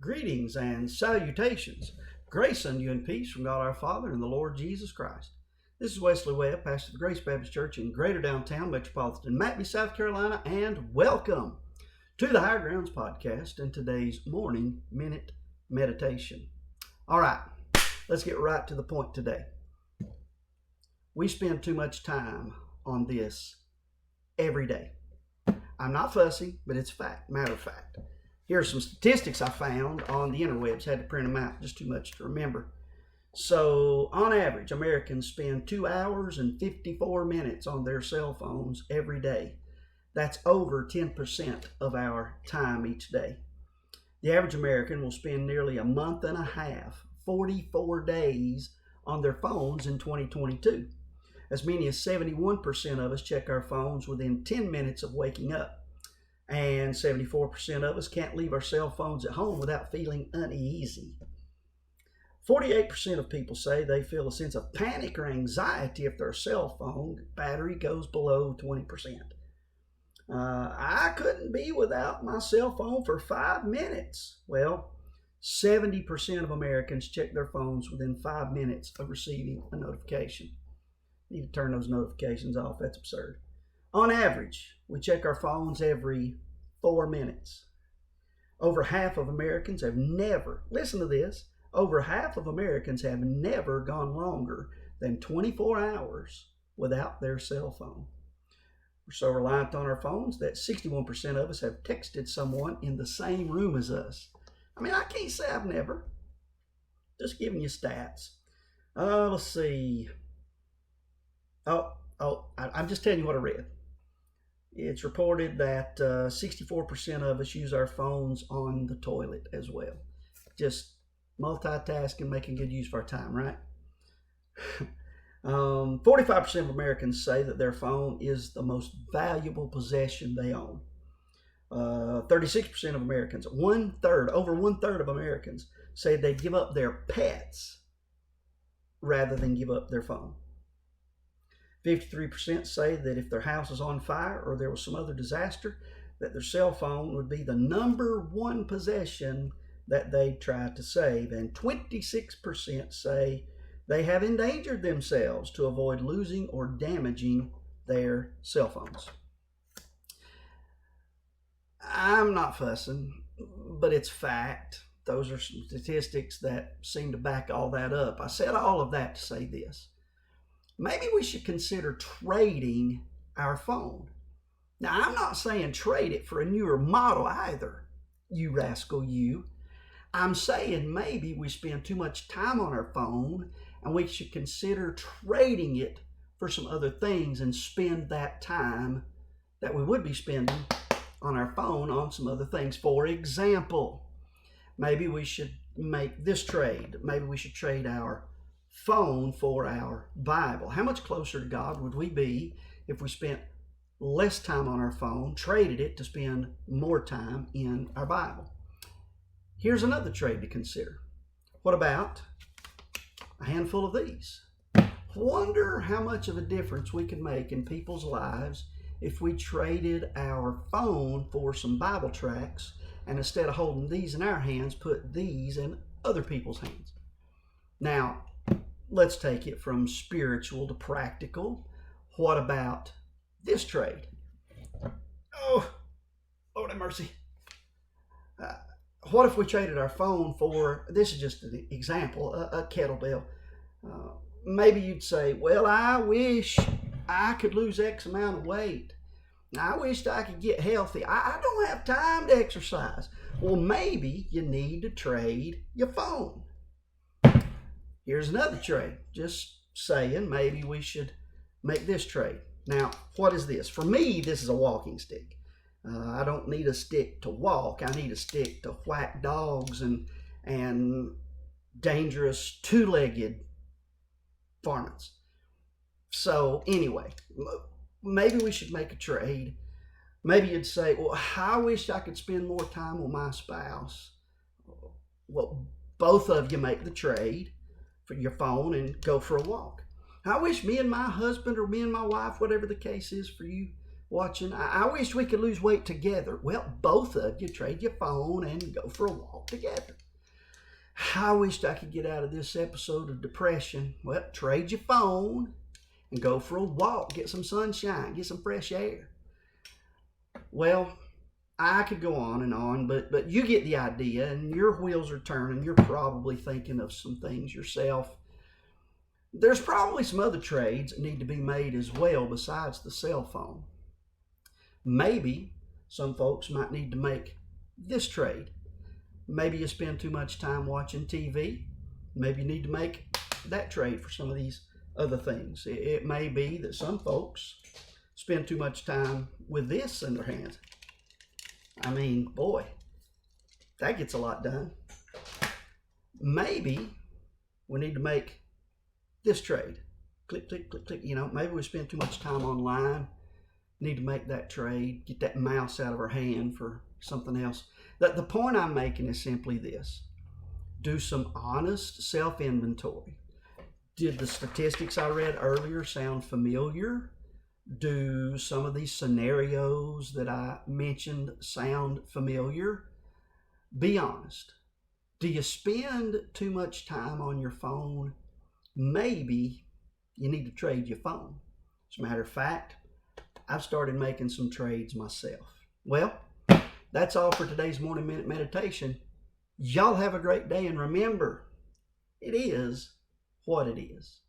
Greetings and salutations. Grace unto you and peace from God our Father and the Lord Jesus Christ. This is Wesley Webb, pastor of the Grace Baptist Church in Greater Downtown Metropolitan McBee, South Carolina, and welcome to the Higher Grounds podcast and today's morning minute meditation. All right, let's get right to the point today. We spend too much time on this every day. I'm not fussy, but it's fact, matter of fact. Here are some statistics I found on the interwebs. Had to print them out, just too much to remember. So, on average, Americans spend 2 hours and 54 minutes on their cell phones every day. That's over 10% of our time each day. The average American will spend nearly a month and a half, 44 days, on their phones in 2022. As many as 71% of us check our phones within 10 minutes of waking up. And 74% of us can't leave our cell phones at home without feeling uneasy. 48% of people say they feel a sense of panic or anxiety if their cell phone battery goes below 20%. I couldn't be without my cell phone for 5 minutes. Well, 70% of Americans check their phones within 5 minutes of receiving a notification. Need to turn those notifications off. That's absurd. On average, we check our phones every 4 minutes. Over half of Americans have never, listen to this, over half of Americans have never gone longer than 24 hours without their cell phone. We're so reliant on our phones that 61% of us have texted someone in the same room as us. I mean, I can't say I've never. Just giving you stats. Let's see. I'm just telling you what I read. It's reported that 64% of us use our phones on the toilet as well. Just multitasking, making good use of our time, right? 45% of Americans say that their phone is the most valuable possession they own. 36% of Americans, over one third of Americans say they give up their pets rather than give up their phone. 53% say that if their house is on fire or there was some other disaster, that their cell phone would be the number one possession that they try to save. And 26% say they have endangered themselves to avoid losing or damaging their cell phones. I'm not fussing, but it's fact. Those are some statistics that seem to back all that up. I said all of that to say this. Maybe we should consider trading our phone. Now, I'm not saying trade it for a newer model either, you rascal you. I'm saying maybe we spend too much time on our phone and we should consider trading it for some other things and spend that time that we would be spending on our phone on some other things. For example, maybe we should make this trade. Maybe we should trade our phone for our Bible. How much closer to God would we be if we spent less time on our phone, traded it to spend more time in our Bible? Here's another trade to consider. What about a handful of these? Wonder how much of a difference we could make in people's lives if we traded our phone for some Bible tracts and instead of holding these in our hands, put these in other people's hands. Now, let's take it from spiritual to practical. What about this trade? Oh, Lord have mercy. What if we traded our phone for, this is just an example, a kettlebell. Maybe you'd say, well, I wish I could lose X amount of weight. I wished I could get healthy. I don't have time to exercise. Well, maybe you need to trade your phone. Here's another trade. Just saying, maybe we should make this trade. Now, what is this? For me, this is a walking stick. I don't need a stick to walk. I need a stick to whack dogs and dangerous two-legged varmints. So anyway, maybe we should make a trade. Maybe you'd say, well, I wish I could spend more time with my spouse. Well, both of you make the trade for your phone and go for a walk. I wish me and my husband or me and my wife, whatever the case is for you, watching, I wish we could lose weight together. Well, both of you trade your phone and go for a walk together. I wished I could get out of this episode of depression. Well, trade your phone and go for a walk. Get some sunshine, get some fresh air. Well, I could go on, but you get the idea, and your wheels are turning. You're probably thinking of some things yourself. There's probably some other trades that need to be made as well besides the cell phone. Maybe some folks might need to make this trade. Maybe you spend too much time watching TV. Maybe you need to make that trade for some of these other things. It may be that some folks spend too much time with this in their hands. I mean, boy, that gets a lot done. Maybe we need to make this trade. Click, click, click, click. Maybe we spend too much time online. Need to make that trade, get that mouse out of our hand for something else. The point I'm making is simply this. Do some honest self-inventory. Did the statistics I read earlier sound familiar? Do some of these scenarios that I mentioned sound familiar? Be honest. Do you spend too much time on your phone? Maybe you need to trade your phone. As a matter of fact, I've started making some trades myself. Well, that's all for today's Morning Minute Meditation. Y'all have a great day, and remember, it is what it is.